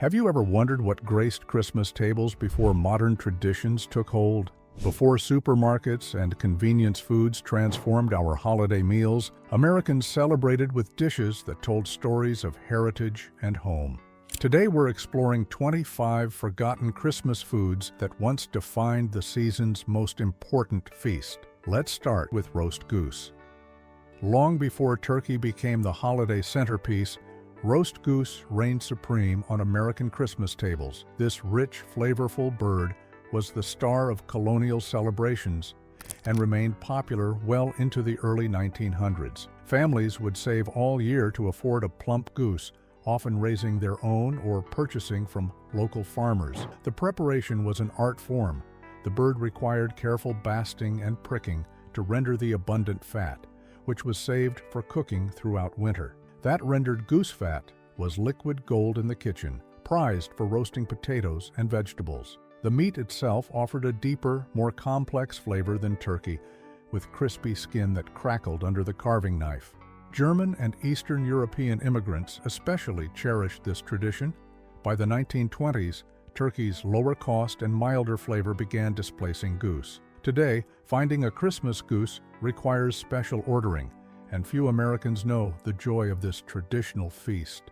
Have you ever wondered what graced Christmas tables before modern traditions took hold? Before supermarkets and convenience foods transformed our holiday meals, Americans celebrated with dishes that told stories of heritage and home. Today we're exploring 25 forgotten Christmas foods that once defined the season's most important feast. Let's start with roast goose. Long before turkey became the holiday centerpiece, roast goose reigned supreme on American Christmas tables. This rich, flavorful bird was the star of colonial celebrations and remained popular well into the early 1900s. Families would save all year to afford a plump goose, often raising their own or purchasing from local farmers. The preparation was an art form. The bird required careful basting and pricking to render the abundant fat, which was saved for cooking throughout winter. That rendered goose fat was liquid gold in the kitchen, prized for roasting potatoes and vegetables. The meat itself offered a deeper, more complex flavor than turkey, with crispy skin that crackled under the carving knife. German and Eastern European immigrants especially cherished this tradition. By the 1920s, turkey's lower cost and milder flavor began displacing goose. Today, finding a Christmas goose requires special ordering, and few Americans know the joy of this traditional feast,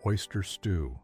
oyster stew.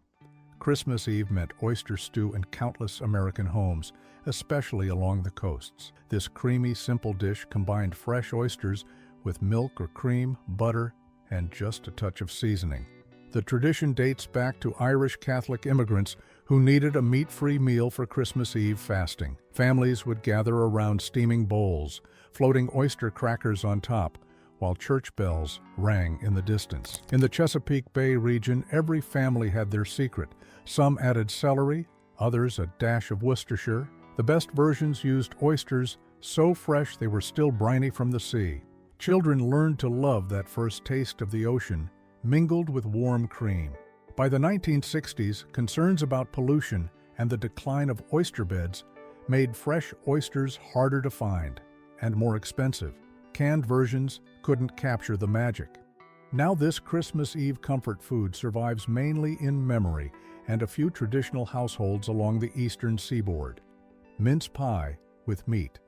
Christmas Eve meant oyster stew in countless American homes, especially along the coasts. This creamy, simple dish combined fresh oysters with milk or cream, butter, and just a touch of seasoning. The tradition dates back to Irish Catholic immigrants who needed a meat-free meal for Christmas Eve fasting. Families would gather around steaming bowls, floating oyster crackers on top, while church bells rang in the distance. In the Chesapeake Bay region, every family had their secret. Some added celery, others a dash of Worcestershire. The best versions used oysters so fresh they were still briny from the sea. Children learned to love that first taste of the ocean, mingled with warm cream. By the 1960s, concerns about pollution and the decline of oyster beds made fresh oysters harder to find and more expensive. Canned versions couldn't capture the magic. Now this Christmas Eve comfort food survives mainly in memory and a few traditional households along the eastern seaboard. Mince pie with meat.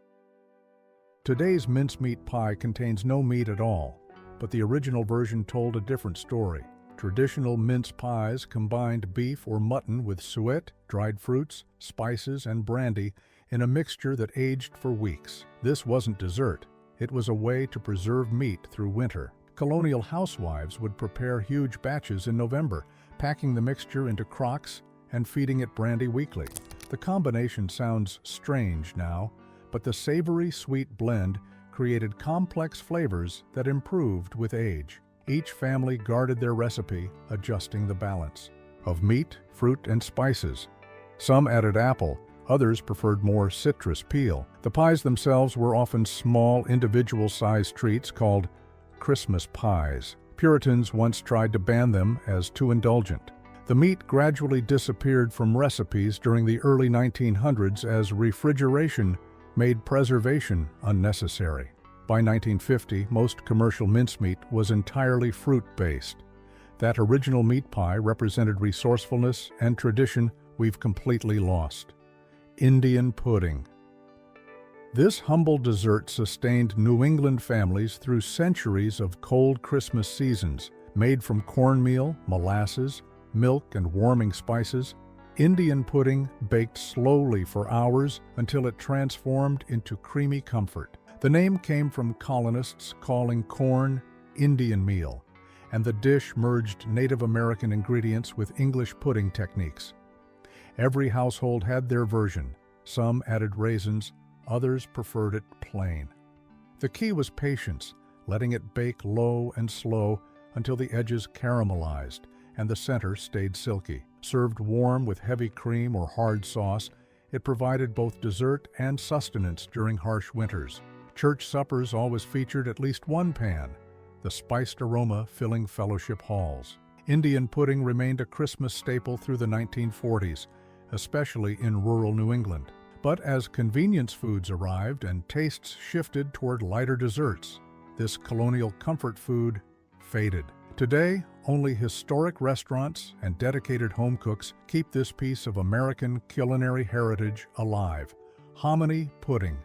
Today's mincemeat pie contains no meat at all, but the original version told a different story. Traditional mince pies combined beef or mutton with suet, dried fruits, spices, and brandy in a mixture that aged for weeks. This wasn't dessert. It was a way to preserve meat through winter. Colonial housewives would prepare huge batches in November, packing the mixture into crocks and feeding it brandy weekly. The combination sounds strange now, but the savory, sweet blend created complex flavors that improved with age. Each family guarded their recipe, adjusting the balance of meat, fruit, and spices. Some added apple, others preferred more citrus peel. The pies themselves were often small, individual-sized treats called Christmas pies. Puritans once tried to ban them as too indulgent. The meat gradually disappeared from recipes during the early 1900s as refrigeration made preservation unnecessary. By 1950, most commercial mincemeat was entirely fruit-based. That original meat pie represented resourcefulness and tradition we've completely lost. Indian pudding. This humble dessert sustained New England families through centuries of cold Christmas seasons. Made from cornmeal, molasses, milk, and warming spices, Indian pudding baked slowly for hours until it transformed into creamy comfort. The name came from colonists calling corn Indian meal, and the dish merged Native American ingredients with English pudding techniques. Every household had their version. Some added raisins, others preferred it plain. The key was patience, letting it bake low and slow until the edges caramelized and the center stayed silky. Served warm with heavy cream or hard sauce, it provided both dessert and sustenance during harsh winters. Church suppers always featured at least one pan, the spiced aroma filling fellowship halls. Indian pudding remained a Christmas staple through the 1940s, especially in rural New England. But as convenience foods arrived and tastes shifted toward lighter desserts, this colonial comfort food faded. Today, Only historic restaurants and dedicated home cooks keep this piece of American culinary heritage alive. Hominy pudding.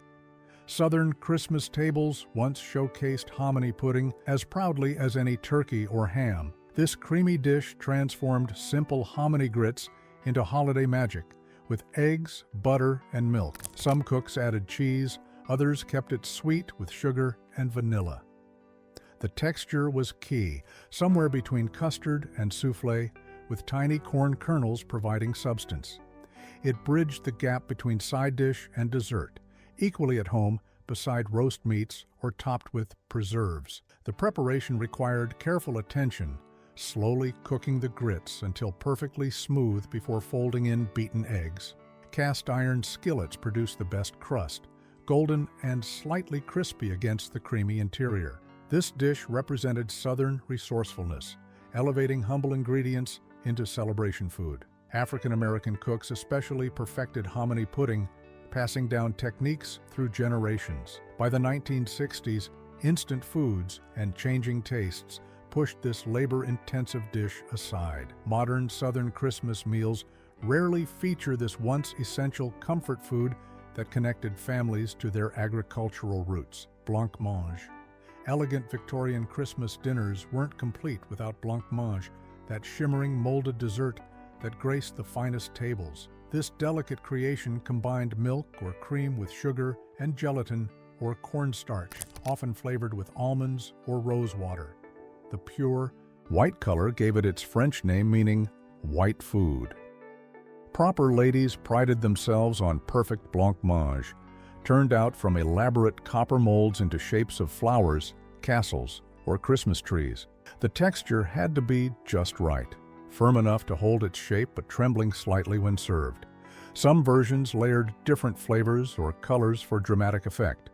Southern Christmas tables once showcased hominy pudding as proudly as any turkey or ham. This creamy dish transformed simple hominy grits into holiday magic, with eggs, butter, and milk. Some cooks added cheese, others kept it sweet with sugar and vanilla. The texture was key, somewhere between custard and soufflé, with tiny corn kernels providing substance. It bridged the gap between side dish and dessert, equally at home beside roast meats or topped with preserves. The preparation required careful attention, slowly cooking the grits until perfectly smooth before folding in beaten eggs. Cast iron skillets produced the best crust, golden and slightly crispy against the creamy interior. This dish represented Southern resourcefulness, elevating humble ingredients into celebration food. African-American cooks especially perfected hominy pudding, passing down techniques through generations. By the 1960s, instant foods and changing tastes pushed this labor-intensive dish aside. Modern Southern Christmas meals rarely feature this once essential comfort food that connected families to their agricultural roots. Blanc mange. Elegant Victorian Christmas dinners weren't complete without blanc mange, that shimmering molded dessert that graced the finest tables. This delicate creation combined milk or cream with sugar and gelatin or cornstarch, often flavored with almonds or rose water. The pure, white color gave it its French name meaning white food. Proper ladies prided themselves on perfect blanc mange, turned out from elaborate copper molds into shapes of flowers, castles, or Christmas trees. The texture had to be just right, firm enough to hold its shape but trembling slightly when served. Some versions layered different flavors or colors for dramatic effect.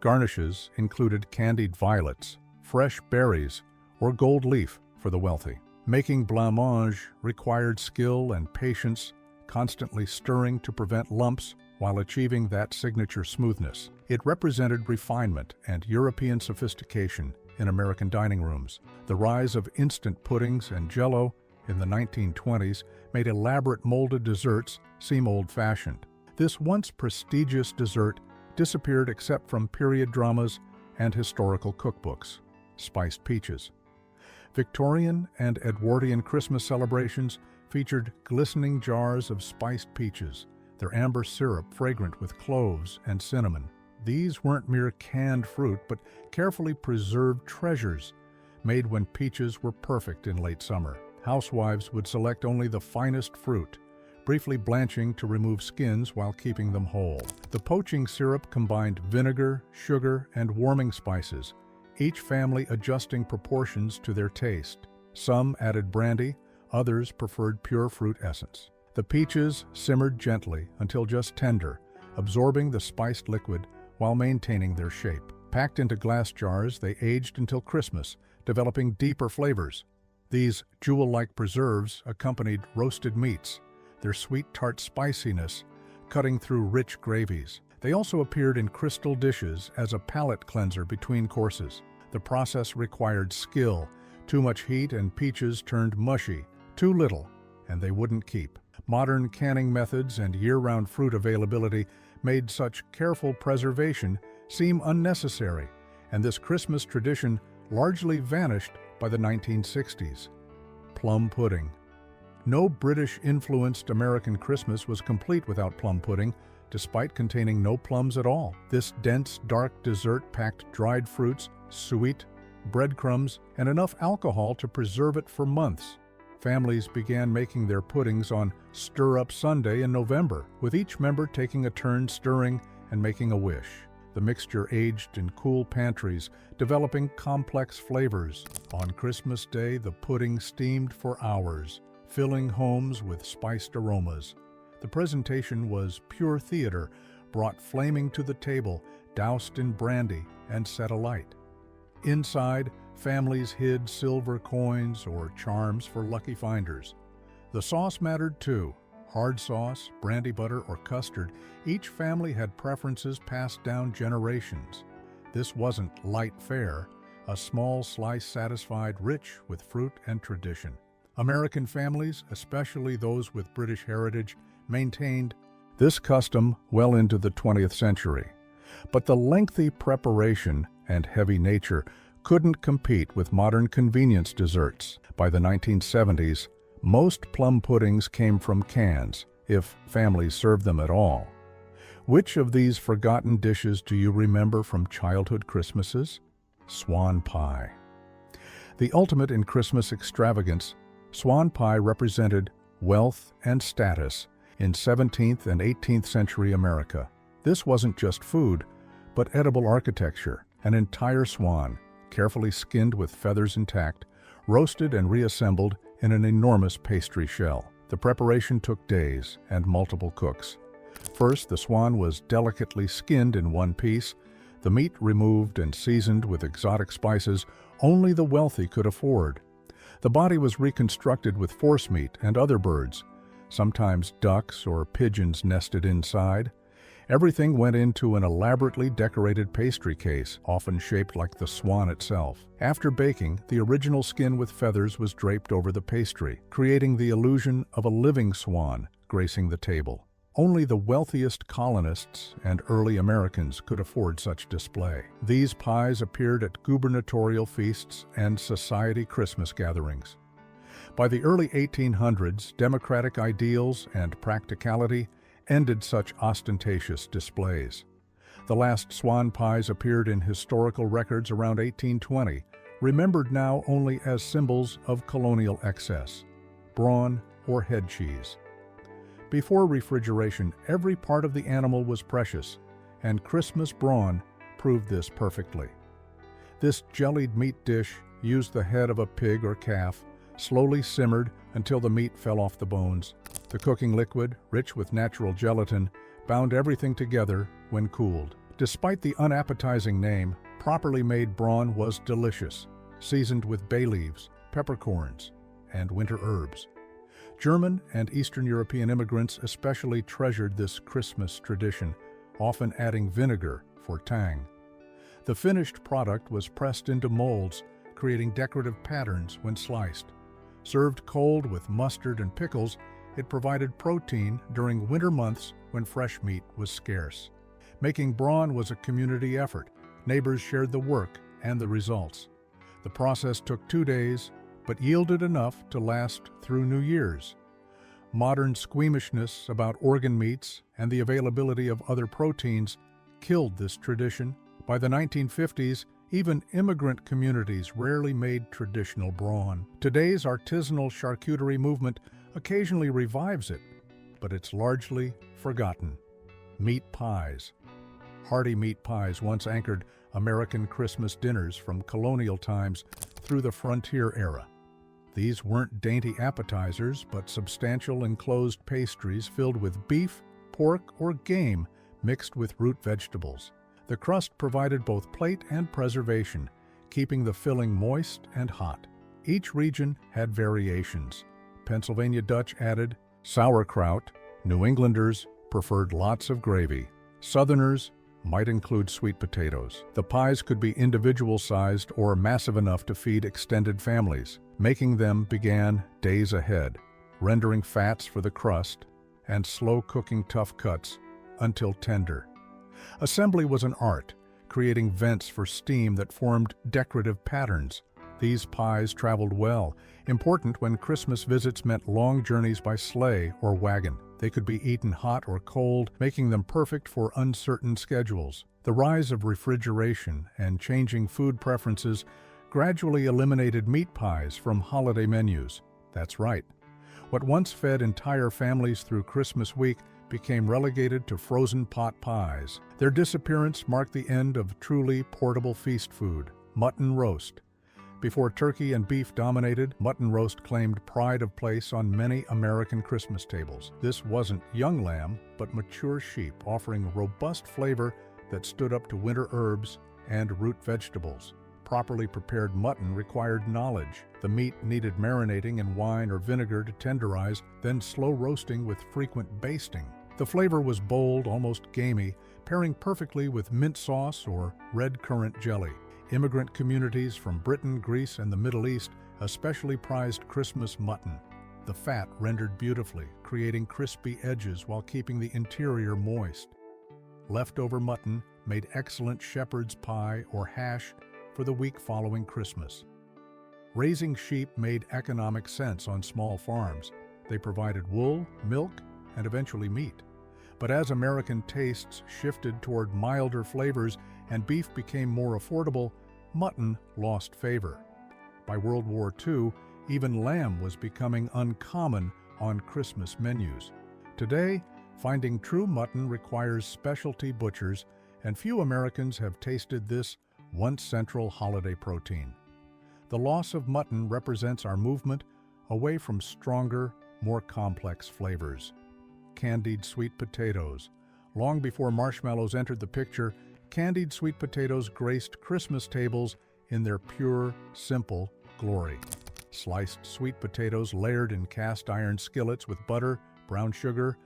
Garnishes included candied violets, fresh berries, or gold leaf for the wealthy. Making blancmange required skill and patience, constantly stirring to prevent lumps while achieving that signature smoothness. It represented refinement and European sophistication in American dining rooms. The rise of instant puddings and Jell-O in the 1920s made elaborate molded desserts seem old-fashioned. This once prestigious dessert disappeared except from period dramas and historical cookbooks. Spiced peaches. Victorian and Edwardian Christmas celebrations featured glistening jars of spiced peaches, their amber syrup fragrant with cloves and cinnamon. These weren't mere canned fruit, but carefully preserved treasures, made when peaches were perfect in late summer. Housewives would select only the finest fruit, briefly blanching to remove skins while keeping them whole. The poaching syrup combined vinegar, sugar, and warming spices, each family adjusting proportions to their taste. Some added brandy, others preferred pure fruit essence. The peaches simmered gently until just tender, absorbing the spiced liquid while maintaining their shape. Packed into glass jars, they aged until Christmas, developing deeper flavors. These jewel-like preserves accompanied roasted meats, their sweet tart spiciness cutting through rich gravies. They also appeared in crystal dishes as a palate cleanser between courses. The process required skill. Too much heat and peaches turned mushy. Too little, and they wouldn't keep. Modern canning methods and year-round fruit availability made such careful preservation seem unnecessary, and this Christmas tradition largely vanished by the 1960s. Plum pudding. No British-influenced American Christmas was complete without plum pudding, despite containing no plums at all. This dense, dark dessert packed dried fruits, sweet, breadcrumbs, and enough alcohol to preserve it for months. Families began making their puddings on Stir-Up Sunday in November, with each member taking a turn stirring and making a wish. The mixture aged in cool pantries, developing complex flavors. On Christmas Day, the pudding steamed for hours, filling homes with spiced aromas. The presentation was pure theater, brought flaming to the table, doused in brandy, and set alight. Inside, families hid silver coins or charms for lucky finders. The sauce mattered too. Hard sauce, brandy butter, or custard, each family had preferences passed down generations. This wasn't light fare. a small slice satisfied, rich with fruit and tradition. American families, especially those with British heritage, maintained this custom well into the 20th century. But the lengthy preparation and heavy nature couldn't compete with modern convenience desserts. By the 1970s, most plum puddings came from cans, if families served them at all. Which of these forgotten dishes do you remember from childhood Christmases? Swan pie. The ultimate in Christmas extravagance, swan pie represented wealth and status in 17th and 18th century America. This wasn't just food, but edible architecture. An entire swan, carefully skinned with feathers intact, roasted and reassembled in an enormous pastry shell. The preparation took days and multiple cooks. First, the swan was delicately skinned in one piece, the meat removed and seasoned with exotic spices only the wealthy could afford. The body was reconstructed with forcemeat and other birds, sometimes ducks or pigeons nested inside. Everything went into an elaborately decorated pastry case, often shaped like the swan itself. After baking, the original skin with feathers was draped over the pastry, creating the illusion of a living swan gracing the table. Only the wealthiest colonists and early Americans could afford such display. These pies appeared at gubernatorial feasts and society Christmas gatherings. By the early 1800s, democratic ideals and practicality ended such ostentatious displays. The last swan pies appeared in historical records around 1820, remembered now only as symbols of colonial excess. Brawn or head cheese. Before refrigeration, every part of the animal was precious, and Christmas brawn proved this perfectly. This jellied meat dish used the head of a pig or calf, slowly simmered until the meat fell off the bones. The cooking liquid, rich with natural gelatin, bound everything together when cooled. Despite the unappetizing name, properly made brawn was delicious, seasoned with bay leaves, peppercorns, and winter herbs. German and Eastern European immigrants especially treasured this Christmas tradition, often adding vinegar for tang. The finished product was pressed into molds, creating decorative patterns when sliced. Served cold with mustard and pickles, it provided protein during winter months when fresh meat was scarce. Making brawn was a community effort. Neighbors shared the work and the results. The process took 2 days, but yielded enough to last through New Year's. Modern squeamishness about organ meats and the availability of other proteins killed this tradition. By the 1950s, even immigrant communities rarely made traditional brawn. Today's artisanal charcuterie movement occasionally revives it, but it's largely forgotten. Meat pies. Hearty meat pies once anchored American Christmas dinners from colonial times through the frontier era. These weren't dainty appetizers, but substantial enclosed pastries filled with beef, pork, or game mixed with root vegetables. The crust provided both plate and preservation, keeping the filling moist and hot. Each region had variations. Pennsylvania Dutch added sauerkraut. New Englanders preferred lots of gravy. Southerners might include sweet potatoes. The pies could be individual-sized or massive enough to feed extended families. Making them began days ahead, rendering fats for the crust and slow-cooking tough cuts until tender. Assembly was an art, creating vents for steam that formed decorative patterns. These pies traveled well, important when Christmas visits meant long journeys by sleigh or wagon. They could be eaten hot or cold, making them perfect for uncertain schedules. The rise of refrigeration and changing food preferences gradually eliminated meat pies from holiday menus. That's right. What once fed entire families through Christmas week became relegated to frozen pot pies. Their disappearance marked the end of truly portable feast food. Mutton roast. Before turkey and beef dominated, mutton roast claimed pride of place on many American Christmas tables. This wasn't young lamb, but mature sheep, offering robust flavor that stood up to winter herbs and root vegetables. Properly prepared mutton required knowledge. The meat needed marinating in wine or vinegar to tenderize, then slow roasting with frequent basting. The flavor was bold, almost gamey, pairing perfectly with mint sauce or red currant jelly. Immigrant communities from Britain, Greece, and the Middle East especially prized Christmas mutton. The fat rendered beautifully, creating crispy edges while keeping the interior moist. Leftover mutton made excellent shepherd's pie or hash for the week following Christmas. Raising sheep made economic sense on small farms. They provided wool, milk, and eventually meat. But as American tastes shifted toward milder flavors and beef became more affordable, mutton lost favor. By World War II, even lamb was becoming uncommon on Christmas menus. Today, finding true mutton requires specialty butchers, and few Americans have tasted this once central holiday protein. The loss of mutton represents our movement away from stronger, more complex flavors. Candied sweet potatoes. Long before marshmallows entered the picture, candied sweet potatoes graced Christmas tables in their pure, simple glory. Sliced sweet potatoes layered in cast-iron skillets with butter, brown sugar,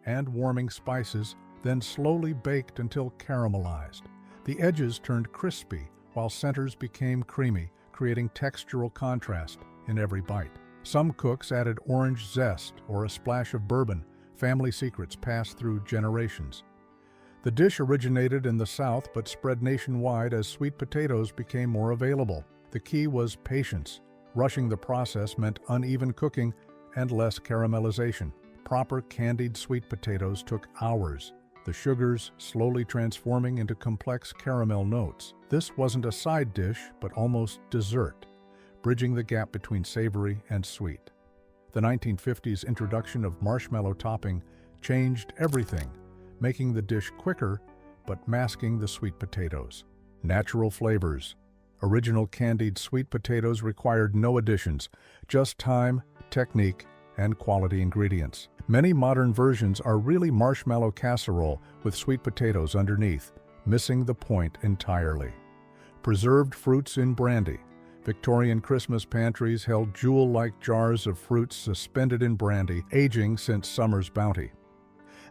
and warming spices, then slowly baked until caramelized. The edges turned crispy, while centers became creamy, creating textural contrast in every bite. Some cooks added orange zest or a splash of bourbon, family secrets passed through generations. The dish originated in the South but spread nationwide as sweet potatoes became more available. The key was patience. Rushing the process meant uneven cooking and less caramelization. Proper candied sweet potatoes took hours, the sugars slowly transforming into complex caramel notes. This wasn't a side dish, but almost dessert, bridging the gap between savory and sweet. The 1950s introduction of marshmallow topping changed everything, making the dish quicker but masking the sweet potatoes. Natural flavors. Original candied sweet potatoes required no additions, just time, technique, and quality ingredients. Many modern versions are really marshmallow casserole with sweet potatoes underneath, missing the point entirely. Preserved fruits in brandy. Victorian Christmas pantries held jewel-like jars of fruits suspended in brandy, aging since summer's bounty.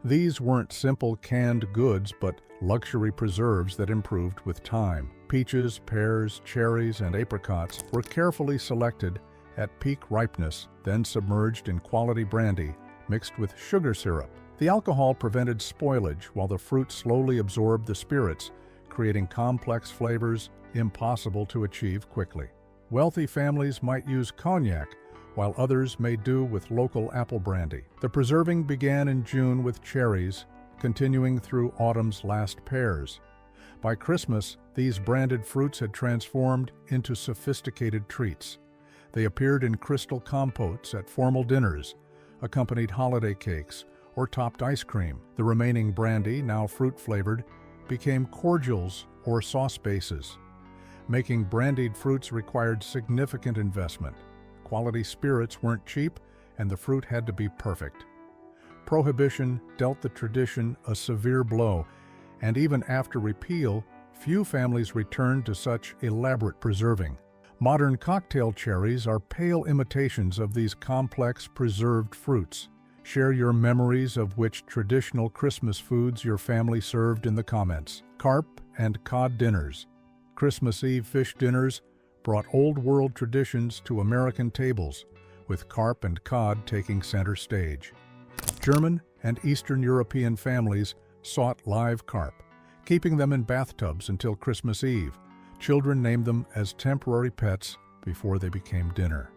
These weren't simple canned goods, but luxury preserves that improved with time. Peaches, pears, cherries, and apricots were carefully selected at peak ripeness, then submerged in quality brandy mixed with sugar syrup. The alcohol prevented spoilage while the fruit slowly absorbed the spirits, creating complex flavors impossible to achieve quickly. Wealthy families might use cognac, while others may do with local apple brandy. The preserving began in June with cherries, continuing through autumn's last pears. By Christmas, these branded fruits had transformed into sophisticated treats. They appeared in crystal compotes at formal dinners, accompanied holiday cakes, or topped ice cream. The remaining brandy, now fruit-flavored, became cordials or sauce bases. Making brandied fruits required significant investment. Quality spirits weren't cheap, and the fruit had to be perfect. Prohibition dealt the tradition a severe blow, and even after repeal, few families returned to such elaborate preserving. Modern cocktail cherries are pale imitations of these complex preserved fruits. Share your memories of which traditional Christmas foods your family served in the comments. Carp and cod dinners. Christmas Eve fish dinners brought old-world traditions to American tables, with carp and cod taking center stage. German and Eastern European families sought live carp, keeping them in bathtubs until Christmas Eve. Children named them as temporary pets before they became dinner.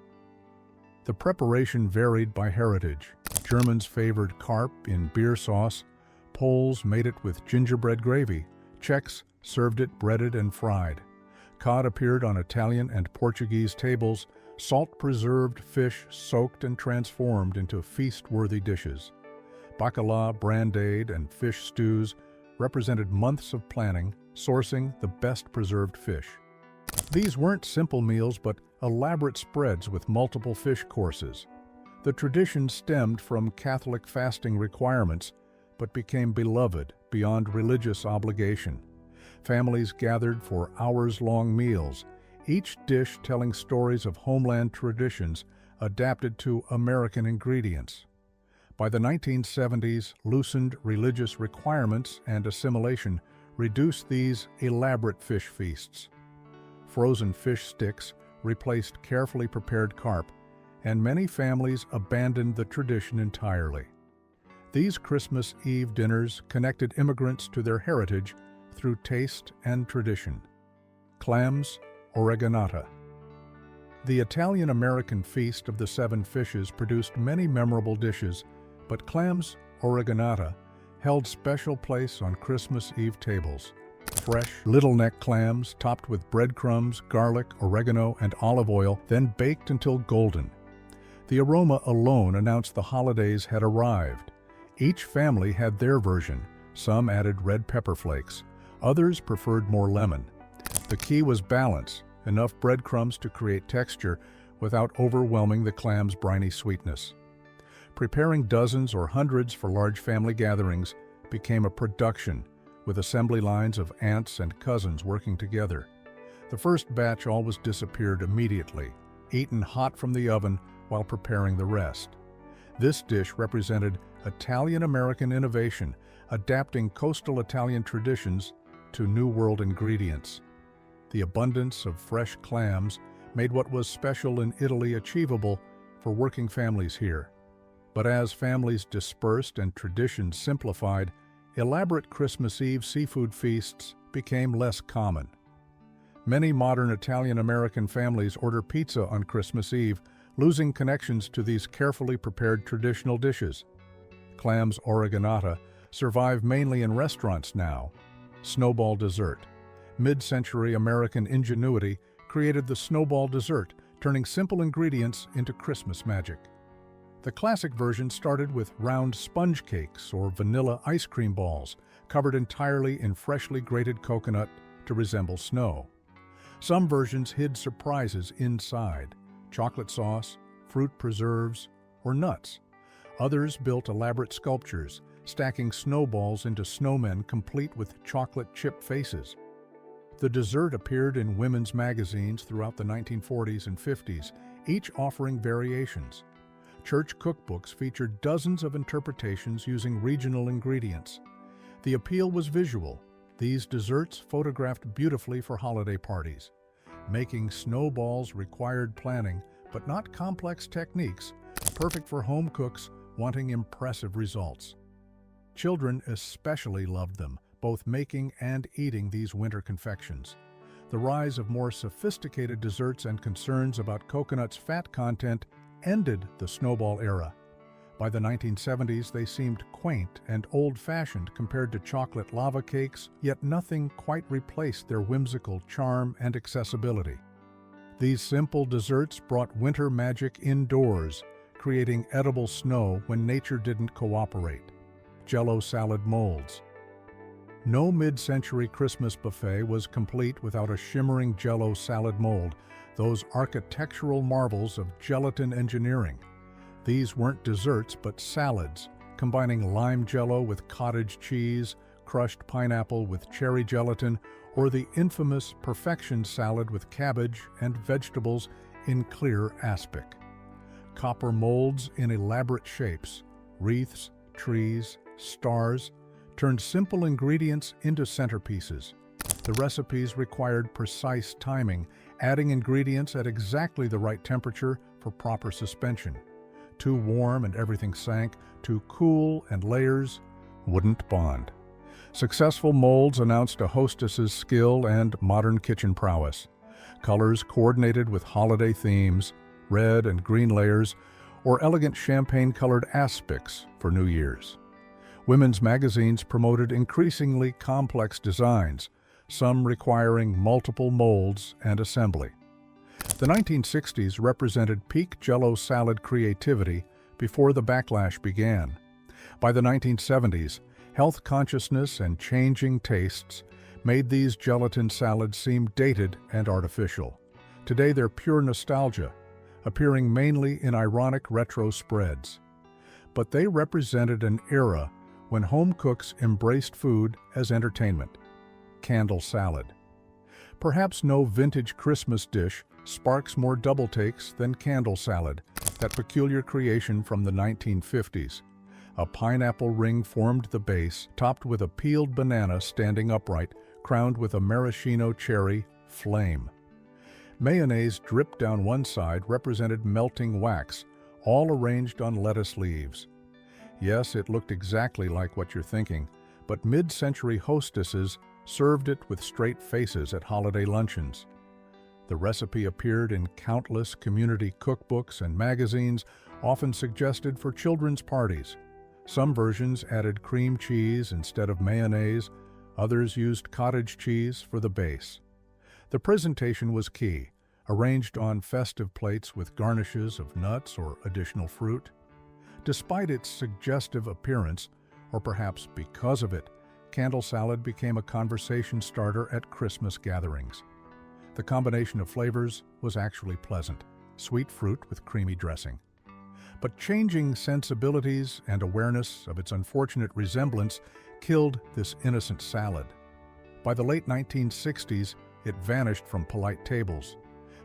The preparation varied by heritage. Germans favored carp in beer sauce, Poles made it with gingerbread gravy, Czechs served it breaded and fried. Cod appeared on Italian and Portuguese tables, salt-preserved fish soaked and transformed into feast-worthy dishes. Bacala, brandade, and fish stews represented months of planning, sourcing the best-preserved fish. These weren't simple meals, but elaborate spreads with multiple fish courses. The tradition stemmed from Catholic fasting requirements, but became beloved beyond religious obligation. Families gathered for hours-long meals, each dish telling stories of homeland traditions adapted to American ingredients. By the 1970s, loosened religious requirements and assimilation reduced these elaborate fish feasts. frozen fish sticks replaced carefully prepared carp, and many families abandoned the tradition entirely. These Christmas Eve dinners connected immigrants to their heritage through taste and tradition. Clams, oreganata. The Italian-American feast of the seven fishes produced many memorable dishes, but clams, oreganata, held special place on Christmas Eve tables. Fresh, little-neck clams topped with breadcrumbs, garlic, oregano, and olive oil, then baked until golden. The aroma alone announced the holidays had arrived. Each family had their version. Some added red pepper flakes. Others preferred more lemon. The key was balance, enough breadcrumbs to create texture without overwhelming the clam's briny sweetness. Preparing dozens or hundreds for large family gatherings became a production, with assembly lines of aunts and cousins working together. The first batch always disappeared immediately, eaten hot from the oven while preparing the rest. This dish represented Italian-American innovation, adapting coastal Italian traditions to New World ingredients. The abundance of fresh clams made what was special in Italy achievable for working families here. But as families dispersed and traditions simplified, elaborate Christmas Eve seafood feasts became less common. Many modern Italian-American families order pizza on Christmas Eve, losing connections to these carefully prepared traditional dishes. Clams oreganata survive mainly in restaurants now. Snowball dessert. Mid-century American ingenuity created the snowball dessert, turning simple ingredients into Christmas magic. The classic version started with round sponge cakes or vanilla ice cream balls, covered entirely in freshly grated coconut to resemble snow. Some versions hid surprises inside: chocolate sauce, fruit preserves, or nuts. Others built elaborate sculptures, stacking snowballs into snowmen complete with chocolate chip faces. The dessert appeared in women's magazines throughout the 1940s and 50s, each offering variations. Church cookbooks featured dozens of interpretations using regional ingredients. The appeal was visual. These desserts photographed beautifully for holiday parties. Making snowballs required planning, but not complex techniques, perfect for home cooks wanting impressive results. Children especially loved them, both making and eating these winter confections. The rise of more sophisticated desserts and concerns about coconut's fat content ended the snowball era. By the 1970s, they seemed quaint and old-fashioned compared to chocolate lava cakes, yet nothing quite replaced their whimsical charm and accessibility. These simple desserts brought winter magic indoors, creating edible snow when nature didn't cooperate. Jell-O salad molds. No mid-century Christmas buffet was complete without a shimmering Jell-O salad mold, those architectural marvels of gelatin engineering. These weren't desserts but salads, combining lime Jell-O with cottage cheese, crushed pineapple with cherry gelatin, or the infamous perfection salad with cabbage and vegetables in clear aspic. Copper molds in elaborate shapes, wreaths, trees, stars, turned simple ingredients into centerpieces. The recipes required precise timing, adding ingredients at exactly the right temperature for proper suspension. Too warm and everything sank, too cool and layers wouldn't bond. Successful molds announced a hostess's skill and modern kitchen prowess. Colors coordinated with holiday themes, red and green layers, or elegant champagne-colored aspics for New Year's. Women's magazines promoted increasingly complex designs, some requiring multiple molds and assembly. The 1960s represented peak Jell-O salad creativity before the backlash began. By the 1970s, health consciousness and changing tastes made these gelatin salads seem dated and artificial. Today they're pure nostalgia, appearing mainly in ironic retro spreads. But they represented an era when home cooks embraced food as entertainment. Candle salad. Perhaps no vintage Christmas dish sparks more double takes than candle salad, that peculiar creation from the 1950s. A pineapple ring formed the base, topped with a peeled banana standing upright, crowned with a maraschino cherry flame. Mayonnaise dripped down one side represented melting wax, all arranged on lettuce leaves. Yes, it looked exactly like what you're thinking, but mid-century hostesses served it with straight faces at holiday luncheons. The recipe appeared in countless community cookbooks and magazines, often suggested for children's parties. Some versions added cream cheese instead of mayonnaise, others used cottage cheese for the base. The presentation was key, arranged on festive plates with garnishes of nuts or additional fruit. Despite its suggestive appearance, or perhaps because of it, candle salad became a conversation starter at Christmas gatherings. The combination of flavors was actually pleasant, sweet fruit with creamy dressing. But changing sensibilities and awareness of its unfortunate resemblance killed this innocent salad. By the late 1960s, it vanished from polite tables.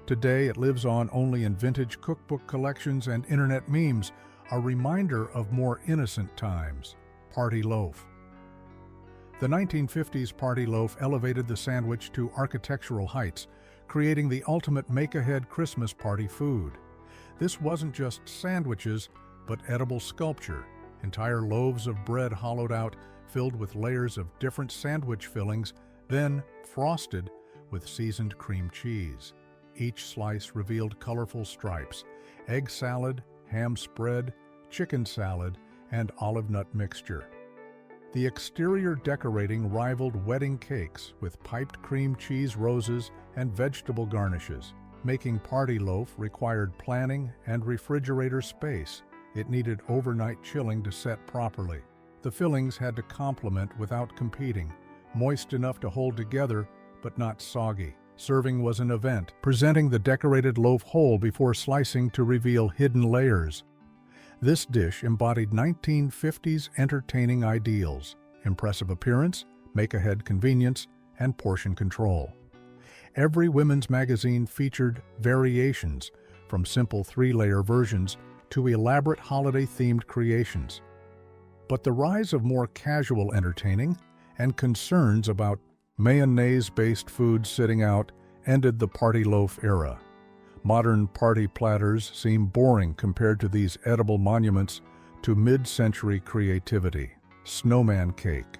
Today, it lives on only in vintage cookbook collections and internet memes, a reminder of more innocent times. Party loaf. The 1950s party loaf elevated the sandwich to architectural heights, creating the ultimate make-ahead Christmas party food. This wasn't just sandwiches, but edible sculpture, entire loaves of bread hollowed out, filled with layers of different sandwich fillings, then frosted with seasoned cream cheese. Each slice revealed colorful stripes: egg salad, ham spread, chicken salad, and olive nut mixture. The exterior decorating rivaled wedding cakes with piped cream cheese roses and vegetable garnishes. Making party loaf required planning and refrigerator space. It needed overnight chilling to set properly. The fillings had to complement without competing, moist enough to hold together but not soggy. Serving was an event, presenting the decorated loaf whole before slicing to reveal hidden layers. This dish embodied 1950s entertaining ideals: impressive appearance, make-ahead convenience, and portion control. Every women's magazine featured variations, from simple three-layer versions to elaborate holiday-themed creations. But the rise of more casual entertaining and concerns about mayonnaise-based food sitting out ended the party loaf era. Modern party platters seem boring compared to these edible monuments to mid-century creativity. Snowman cake.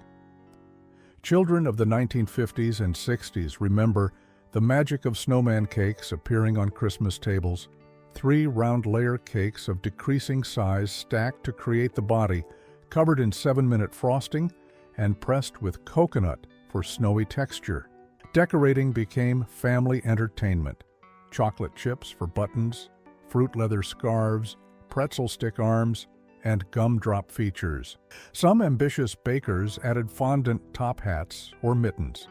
Children of the 1950s and 60s remember the magic of snowman cakes appearing on Christmas tables. 3 round layer cakes of decreasing size stacked to create the body, covered in 7-minute frosting, and pressed with coconut for snowy texture. Decorating became family entertainment. Chocolate chips for buttons, fruit leather scarves, pretzel stick arms, and gumdrop features. Some ambitious bakers added fondant top hats or mittens.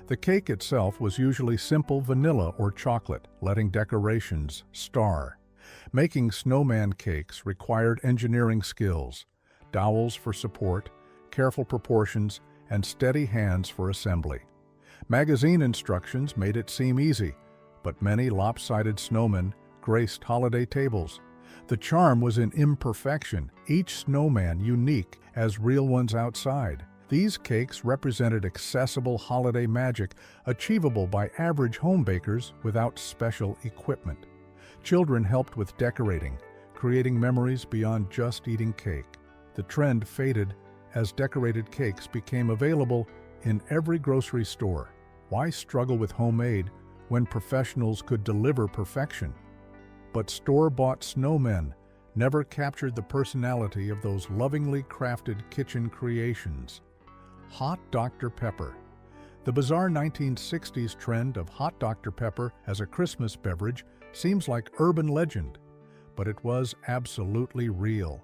The cake itself was usually simple vanilla or chocolate, letting decorations star. Making snowman cakes required engineering skills: dowels for support, careful proportions, and steady hands for assembly. Magazine instructions made it seem easy, but many lopsided snowmen graced holiday tables. The charm was in imperfection, each snowman unique as real ones outside. These cakes represented accessible holiday magic, achievable by average home bakers without special equipment. Children helped with decorating, creating memories beyond just eating cake. The trend faded as decorated cakes became available in every grocery store. Why struggle with homemade when professionals could deliver perfection? But store-bought snowmen never captured the personality of those lovingly crafted kitchen creations. Hot Dr. Pepper. The bizarre 1960s trend of hot Dr. Pepper as a Christmas beverage seems like urban legend, but it was absolutely real.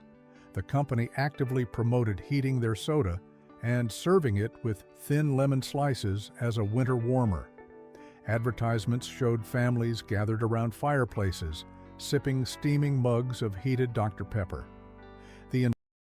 The company actively promoted heating their soda and serving it with thin lemon slices as a winter warmer. Advertisements showed families gathered around fireplaces, sipping steaming mugs of heated Dr. Pepper.